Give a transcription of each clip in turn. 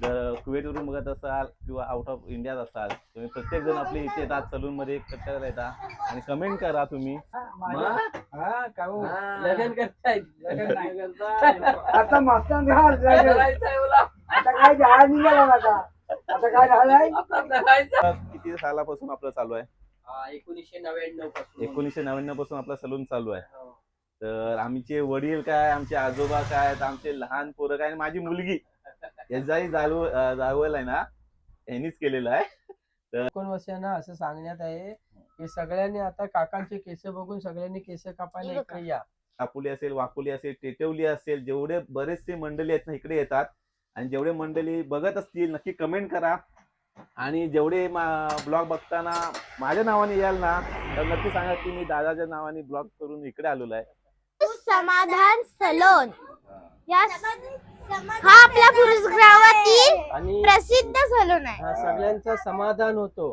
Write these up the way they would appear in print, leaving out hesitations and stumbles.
जर कुवेतवरून बघत असाल किंवा आउट ऑफ इंडियात असाल तुम्ही प्रत्येक जण आपले इथे येतात सलून मध्ये कट करायला येतात आणि कमेंट करा तुम्ही. लगन करताय आता मस्तान घाल आता काय झाड निघाला आता काय झालंय किती सालापासून आपलं चालू आहे? 1999 पासून. 1999 पासून आपला सलून चालू आहे. तर आमचे वडील काय, आमचे आजोबा काय, आमचे लहान पोरं काय आणि माझी मुलगी याचाही जावल आहे ना यांनीच केलेलं आहे. 19 वर्षांना असं सांगण्यात आहे की सगळ्यांनी आता काकांचे केस बघून सगळ्यांनी केस कापायला इकडे या. आपुली असेल, वाकुली असेल, टेटवली असेल, जेवढे बरेचसे मंडळी आहेत ना इकडे येतात आणि जेवढे मंडळी बघत असतील नक्की कमेंट करा आणि जेवढे ब्लॉग बघताना माझ्या नावाने याल ना तर नक्की सांगा की मी दादाच्या नावाने ब्लॉग करून इकडे आलेलो आहे. समाधान सलोन हा आपला पुरुष गावातील आणि प्रसिद्ध सलोन आहे सगळ्यांचं समाधान होतो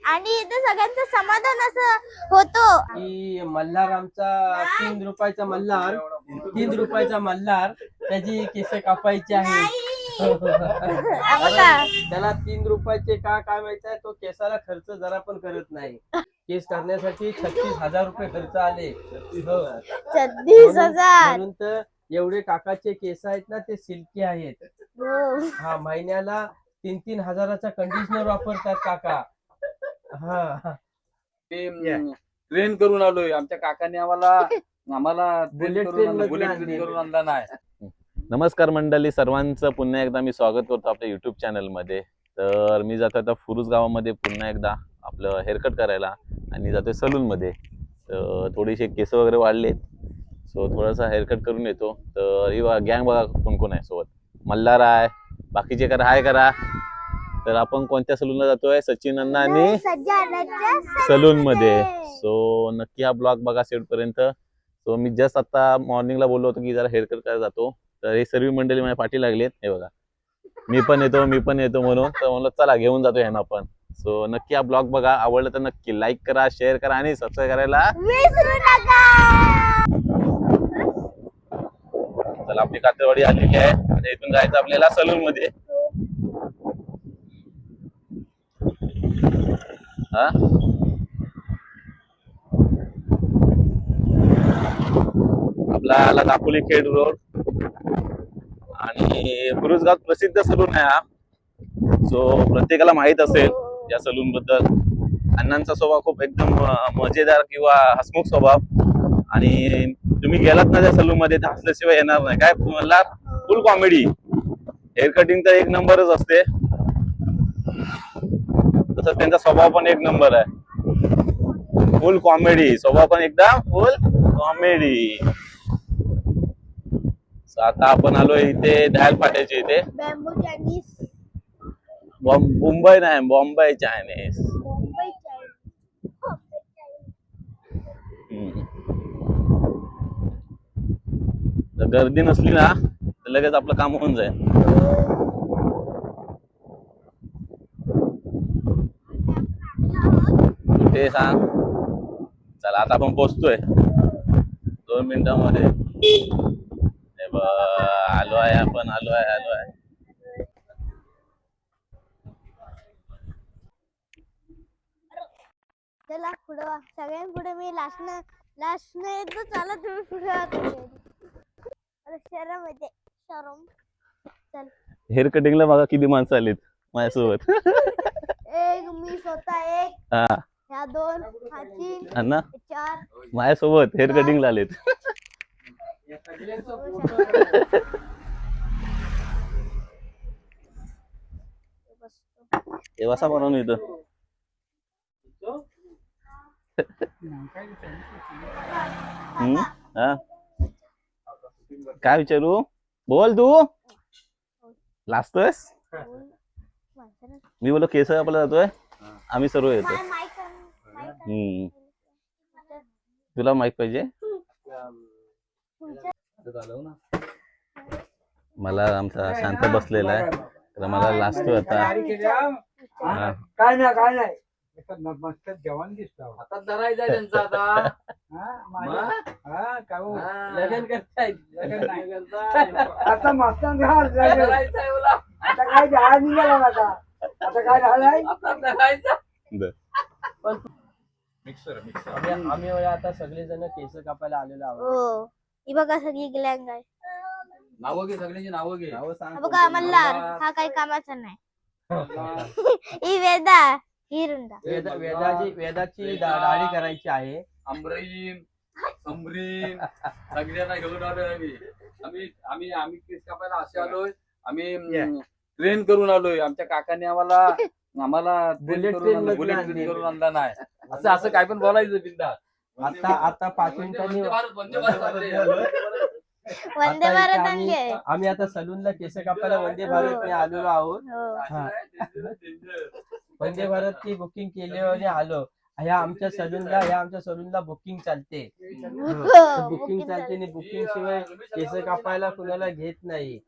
आणि इथे सगळ्यांचं समाधान असं होतो की मल्हार आमचा 3 रुपयाचा मल्हार 3 रुपयाचा मल्हार त्याची केस कापायची आहे. त्याला 3 रुपयाचे काय माहित आहे, तो केसाला खर्च जरा पण करत नाही. केस करण्यासाठी 36,000 रुपये खर्च आले. 36,000 म्हणून तर एवढे काकाचे केस आहेत ना ते सिल्की आहेत. हा महिन्याला 3-3 हजाराचा कंडिशनर वापरतात काका. हा ट्रेन करून आलोय. आमच्या काकाने आम्हाला बुलेट ट्रेन करून आणला नाही. नमस्कार मंडळी, सर्वांचं पुन्हा एकदा मी स्वागत करतो आपल्या युट्यूब चॅनलमध्ये. तर मी जातो आता फुरुस गावामध्ये पुन्हा एकदा आपलं हेअरकट करायला आणि जातोय सलूनमध्ये. तर थोडेसे केस वगैरे वाढलेत, सो थोडासा हेअरकट करून येतो. तर ही गँग बघा कोण कोण आहे सोबत. मल्हार आहे, बाकीचे करा हाय करा. तर आपण कोणत्या सलूनला जातोय? सचिन अण्णा आणि सलून मध्ये. सो नक्की हा ब्लॉग बघा शेवटपर्यंत. सो मी जस्ट आता मॉर्निंगला बोललो होतो की जरा हेअरकट करायला जातो. तर हे सर्व मंडळी माझ्या पाठी लागलेत. हे बघा मी पण येतो म्हणून. तर म्हणलं चला घेऊन जातो ह्यांना पण. सो नक्की हा ब्लॉग बघा, आवडलं तर नक्की लाईक करा, शेअर करा आणि सबस्क्राईब करायला विसरू नका. चला आपली कातरवाडी आलेली आहे आणि इथून जायचं आपल्याला सलून मध्ये. हा आपला आला दापोली खेड रोड आणि पुरुषगाव प्रसिद्ध सलून आहे हा. सो प्रत्येकाला माहित असेल या सलून बद्दल. अण्णांचा स्वभाव खूप एकदम मजेदार किंवा हसमुख स्वभाव आणि तुम्ही गेलात ना त्या सलून मध्ये तर हसल्याशिवाय येणार नाही. काय मला फुल कॉमेडी. हेअर कटिंग तर एक नंबरच असते, तसंच त्यांचा स्वभाव पण एक नंबर आहे. फुल कॉमेडी स्वभाव पण एकदम फुल कॉमेडी. आता आपण आलोय इथे दहाल फाट्याच्या इथे. बॅम्बू चायनीज मुंबई नाही, बॉम्बे चायनीज. जर गर्दी नसली ना तर लगेच आपलं काम होऊन जाईल. कुठे सांग. चला आता आपण पोहोचतोय 2 मिनिटांमध्ये. आलो आहे आपण, आलो आहे. चला पुढं सगळ्यांपुढे मी लास्ट येतो. चला तुम्ही पुढे शरम येते शरम. चल हेअर कटिंगला बघा किती माणसं आलीत माझ्यासोबत. एक मी स्वतः एक, हा ह्या 2, हा 3, अण्णा 4. माझ्यासोबत हेअर कटिंगला आलेत. हे बसा म्हणून इथं. हा काय विचारू? बोल तू. लाजतोयस? मी बोलो केस आपला जातोय, आम्ही सर्व येतो. तुला माहित पाहिजे? मला आमचा शांत बसलेला आहे तर मला लाजतोय आता. काय नाही मस्त जवान दिसतो. आता धरायचा त्यांचा आता. लगन करताय आता मस्तान घाल धरायचा आहे मला. आता काय हा निघाला ना आता काय झालंय आता करायचं. आम्ही आता सगळेजण केस कापायला आलेलो आहोत. हो ही बघा सगळी ग्लँग आहे. नावं घे सगळ्यांची नावं घे. हा बघा मल्हार हा काही कामाचा नाही. ही वेदा ही रुंदा. वेदाची दाढी करायची आहे. अमरीन समरीन सगळ्यांना घेऊन आलोय आम्ही केस कापायला असे आलोय. आम्ही ट्रेन करून आलोय. आमच्या काकाने आम्हाला Bullet train मधनं बुलेट आणली. ट्रेन करून आणला नाही. असं काय पण बोलायचं बिंदा. आता 5 मिनिटांनी वंदे भारत चाललंय. वंदे आता भारत इथे आणली आहे. आम्ही आता सलूनला केस कापायला वंदे भारतने आलेलो आहोत. हो. हा. वंदे भारतची बुकिंग केली आणि आलो. ह्या आमच्या सलूनला बुकिंग चालते. हो, बुकिंग चालते आणि बुकिंग शिवाय केस कापायला कुणाला घेत नाही.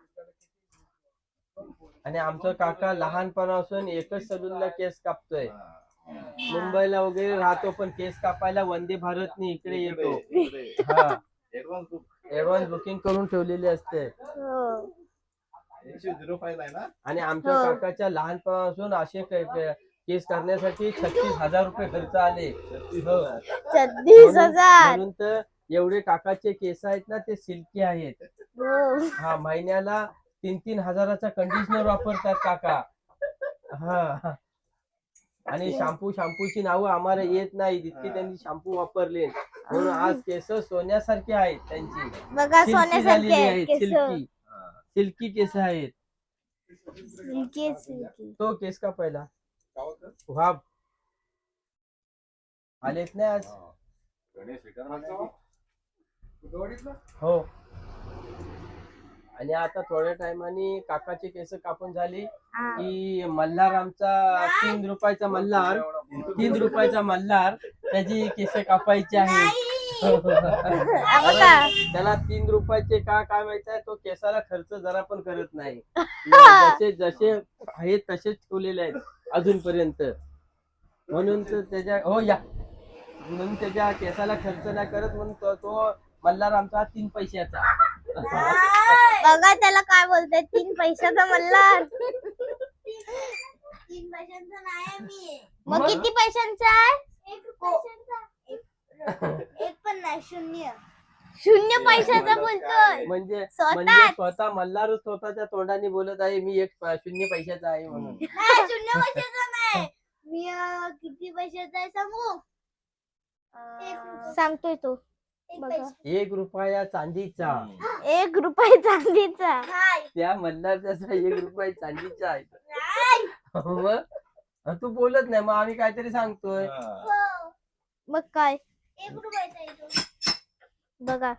आणि आमचा काका लहानपणापासून एकच सलूनला केस कापतोय. मुंबईला वगैरे राहतो पण केस कापायला वंदे भारतने इकडे येतो. हा ऍडव्हान्स बुकिंग करून ठेवलेली असते. हो. आणि आमच्या हो. काकाच्या लहानपणापासून असे केस करण्यासाठी 36,000 रुपये खर्च आले. हो. 36,000. म्हणून तर एवढे काकाचे केस आहेत ना ते सिल्की आहेत. हो. हा महिन्याला 3-3 हजाराचा कंडिशनर वापरतात काका. हा आणि शॅम्पूची नावं आम्हाला येत नाही इतकी त्यांनी शॅम्पू वापरले. म्हणून आज केस सोन्यासारखे आहेत त्यांची. बघा सिल्की सोन्यासारखे झालेली आहेत आहेत. केस. सिल्की केस आहेत. सिल्की. तो केस कापायला वाह आलेत नाही आज. हो. आणि आता थोड्या टायमाने काकाची केस कापून झाली हा. की मल्हार आमचा 3 रुपयाचा मल्हार त्याची केस कापायची आहे. हा बघा. त्याला 3 रुपयाचे काय माहित आहे तो केसाला खर्च जरा पण करत नाही. जसे आहेत तसेच ठेवलेले आहेत अजूनपर्यंत. म्हणून तर म्हणून त्याच्या केसाला खर्च नाही करत. म्हणून तो मल्हार आमचा 3 पैशाचा. बघा त्याला काय बोलते 3 पैशाचा मल्हार. 3 पैशांचा नाही मग किती पैशांचा आहे? 1 पैशांचा. एक पण नाही. शून्य पैशाचा बोलतोय. म्हणजे स्वतःच. स्वतः मल्हार स्वतःच्या तोंडाने बोलत आहे मी 0 पैशाचा आहे म्हणून. नाही 0 पैशाचा नाही. मी किती पैशाचा आहे सांगू? सांगतोय तो. 1 रुपया चांदीचा. 1 रुपये चांदीचा. त्या मल्हारचा 1 रुपया चांदीचा आहे. मग तू बोलत नाही मग आम्ही काहीतरी सांगतोय. मग काय 1 रुपयाचा बघा.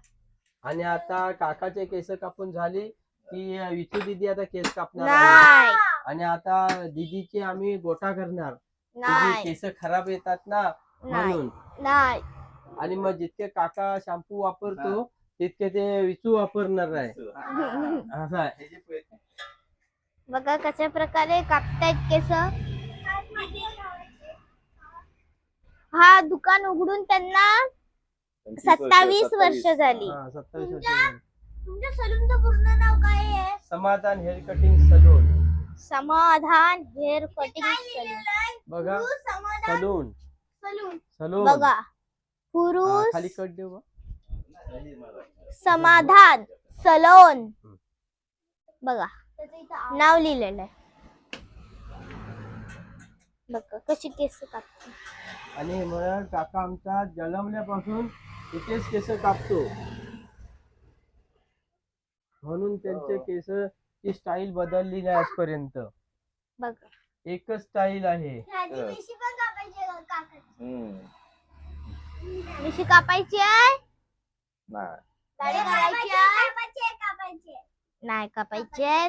आणि आता काकाचे केस कापून झाले की विचू दीदी आता केस कापणार आहे. नाही आणि आता दीदीचे आम्ही गोटा करणार. नाही केस खराब येतात ना म्हणून. नाही. आणि मग जितके काका शॅम्पू वापरतो तितके ते विचू वापरणार आहे. असं आहे. बघा कशा प्रकारे कापतायत केस. हा दुकान उघडून त्यांना 27 वर्ष झाली. 27 वर्ष झाली. तुमच्या सलूनचं पूर्ण नाव काय आहे? समाधान हेअर कटिंग सलून. समाधान हेअर कटिंग सलून. बघा सलून. सलून बघा पुरुष खाली कट देऊ. समाधान सलोन. बघा नाव लिहिलेलं आहे. बघा कशी केस कापते. आणि मग काका आमचा जन्मल्यापासून इथेच केस कापतो. म्हणून त्यांचे केसची स्टाईल बदलली नाही आजपर्यंत. बघा एकच स्टाईल आहे. मिशी कापायची आहे. दाढी करायची आहे. नाही कापायची आहे.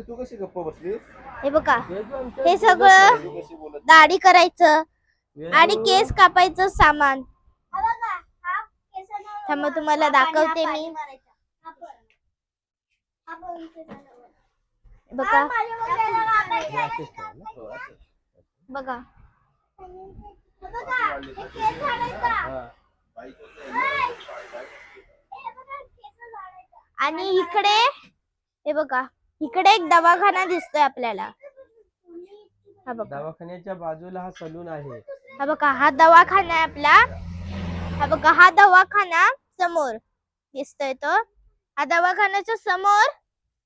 तू कशी गप्प बसलीस? हे बघा हे सगळं दाढी करायचं आणि केस कापायचं सामान. त्यामुळे तुम्हाला दाखवते मी. बघा बघा आणि इकडे हे बघा, इकडे एक दवाखाना दिसतोय आपल्याला. हा बघा, दवाखान्याच्या बाजूला हा सलून आहे. हा बघा, हा दवाखाना आहे आपला. हा बघा, हा दवाखाना समोर दिसतोय तो. हा दवाखान्याच्या समोर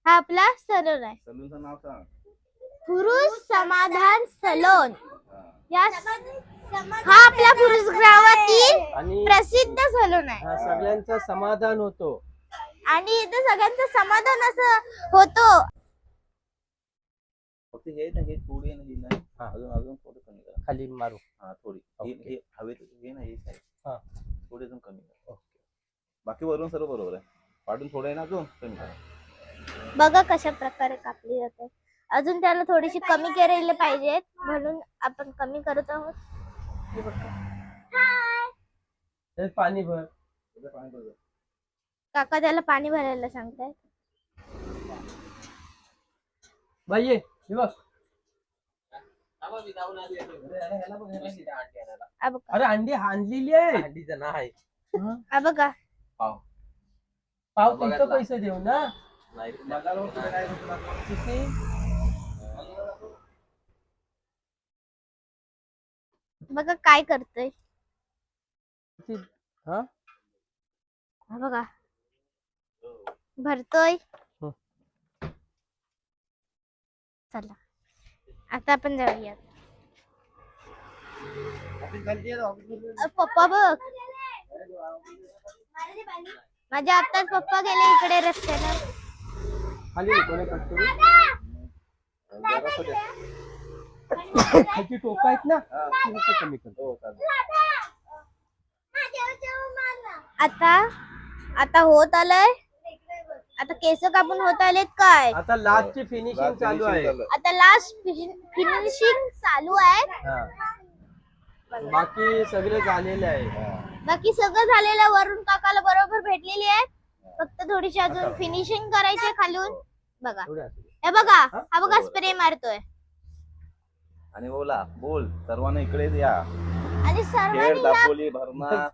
हा आपला सलून आहे. सलूनचं नाव सांग. पुरुष समाधान सलून. हा आपला पुरुष गावातील आणि प्रसिद्ध सलून आहे. हा सगळ्यांचं समाधान होतो. आणि इथे सगळ्यांचं समाधान असं होतो. फक्त हे ना, हे थोडी आहे ना, ही नाही. हा. अजून थोडं कमी करा. खाली मारू. हा थोडी ओके. हे हवेत हे ना, हे साईड हा. थोडी अजून कमी करा. बाकी वरून सर्व बरोबर आहे. पाडून थोडं आहे ना, अजून कमी करा. बघा कशा प्रकारे कापली जाते. अजून त्याला थोडीशी कमी करायला पाहिजे, म्हणून आपण कमी करत आहोत. हे बघा. त्यात पाणी भर. थोडं पाणी भर. काका त्याला पाणी भरायला सांगताय. बाई ये, हे बघ. हा बघा, अरे अंडी आणलेली आहे. अंडीचं नाही. हा बघा. पाव तुमचं पैसे देऊ ना. किती? बघा काय करतोय. हा? हा बघा, भरतोय. हो. चला आता आपण जाऊया. पप्पा बघ, माझे आत्ताच पप्पा गेले इकडे रस्त्यानं. खाली कोणी कट करू? खालची टोका आहेत ना, ती नुसतं कमी कर. आता होत आलंय. आता केस कापून होत आलेत काय. आता लास्टची फिनिशिंग चालू आहे. आता लास्ट फिनिशिंग चालू आहे. हा. बाकी सगळे झालेले आहे. बाकी सगळं झालेलं वरून काकाला बरोबर भेटलेली आहे. फक्त थोडीशी अजून फिनिशिंग करायची खालून. बघा, एवढं असू दे. हे बघा, हा बघा स्प्रे मारतोय. आणि बोल सर्वांना इकडे या. आणि खेड, सर्वांनी या, दापोली, भरणा,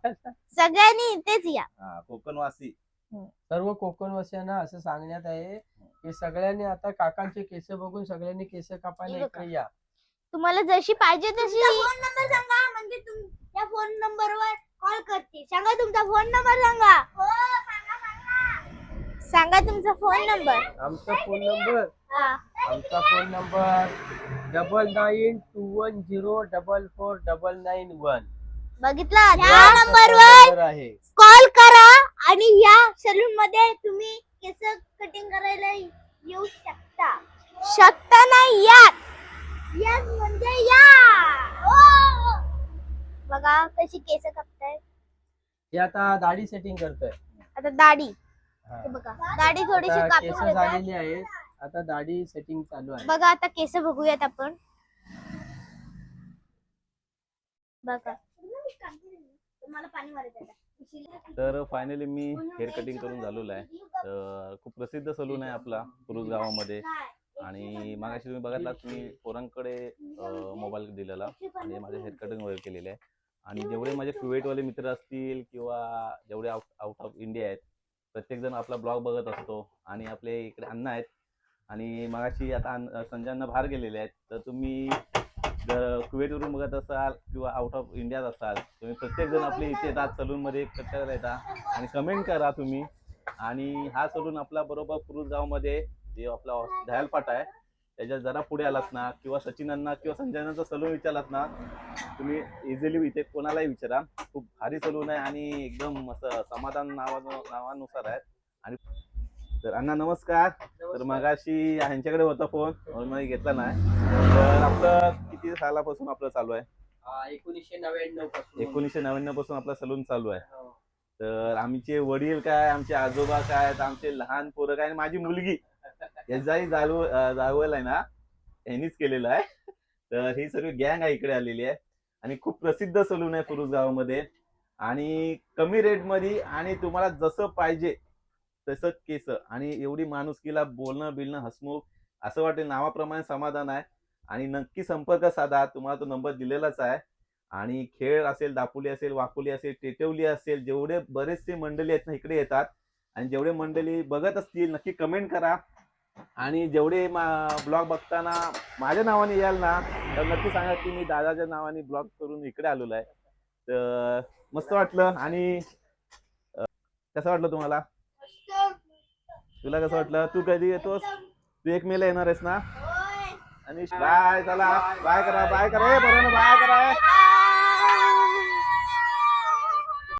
सगळ्यांनी इथेच या. कोकणवासी. सर्व कोकणवासियांना असं सांगण्यात आहे की सगळ्यांनी आता काकांचे केस बघून सगळ्यांनी केस कापायला इकडे या. तुम्हाला जशी पाहिजे तशी फोन नंबर सांगा, म्हणजे त्या फोन नंबरवर कॉल करते. सांगा तुमचा फोन नंबर सांगा. सांगा तुमचा फोन नंबर. आमचा फोन नंबर हा. 9921044991. बघितला, या नंबरवर आहे. कॉल करा आणि या सलून मध्ये तुम्ही केस कटिंग करायला येऊ शकता. शकता नाही, या. यस म्हणजे या. हो. बघा कशी केस कापताय. हे आता दाढी सेटिंग करतोय. आता दाढी, हा. हे बघा, दाढी थोडीशी आता कापून केस घेतात. झालेली आहेत. आता दाढी सेटिंग चालू आहे. बघा आता केस बघूयात आपण. बघा, तुम्हाला पाणी मारायचं. तर फायनली मी हेअर कटिंग करून झालेलो आहे. तर खूप प्रसिद्ध सलून आहे आपला पुरुष गावामध्ये. आणि मागाशी तुम्ही बघितलात मी पोरांकडे मोबाईल दिलेला आणि माझे हेअर कटिंग वगैरे केलेले आहे. आणि जेवढे माझे कुवेटवाले मित्र असतील किंवा जेवढे आउट ऑफ इंडिया आहेत, प्रत्येक जण आपला ब्लॉग बघत असतो. आणि आपले इकडे अण्णा आहेत आणि मागाशी आता संजय अण्णा बाहेर गेलेले आहेत. तर तुम्ही जर कुवेटवरून बघत असाल किंवा आउट ऑफ इंडियात असाल, तुम्ही प्रत्येक जण आपले इथे येतात सलूनमध्ये कट करायला येतात आणि कमेंट करा तुम्ही. आणि हा सलून आपला बरोबर पुरुष गावमध्ये जे आपला दयाल फाटा आहे त्याच्या जरा पुढे आलात ना, किंवा सचिनांना किंवा संजयनांचा सलून विचारलात ना, तुम्ही इझिली इथे कोणालाही विचारा. खूप भारी सलून आहे आणि एकदम असं समाधान नावानुसार आहे. आणि तर अण्णा नमस्कार. तर मगाशी ह्यांच्याकडे होता फोन, मी घेतला नाही. तर आपलं किती सालापासून आपलं चालू आहे? 1999 पासून आपला सलून चालू आहे. तर आमचे वडील काय, आमचे आजोबा काय, आमचे लहान पोरं काय, आणि माझी मुलगी याचाही जावल आहे ना, यांनीच केलेलं आहे. तर ही सर्व गँग आहे इकडे आलेली आहे. आणि खूप प्रसिद्ध सलून आहे पुरुष गावामध्ये. आणि कमी रेटमध्ये आणि तुम्हाला जसं पाहिजे तसं केस. आणि एवढी माणुसकीला बोलणं बिलणं हसमुख, असं वाटेल नावाप्रमाणे समाधान आहे. आणि नक्की संपर्क साधा, तुम्हाला तो नंबर दिलेलाच आहे. आणि खेळ असेल, दापोली असेल, वाकोली असेल, टेटवली असेल, जेवढे बरेचसे मंडळी आहेत ना इकडे येतात आणि जेवढे मंडळी बघत असतील नक्की कमेंट करा. आणि जेवढे ब्लॉग बघताना माझ्या नावाने याल ना तर नक्की सांगा की मी दादाच्या नावाने ब्लॉग करून इकडे आलेलो आहे. तर मस्त वाटलं. आणि कसं वाटलं तुम्हाला? तुला कसं वाटलं? तू कधी येतोस? तू 1 मेला येणार आहेस ना? आणि बाय. चला बाय करा, बाय करा, बरं ना, बाय करा.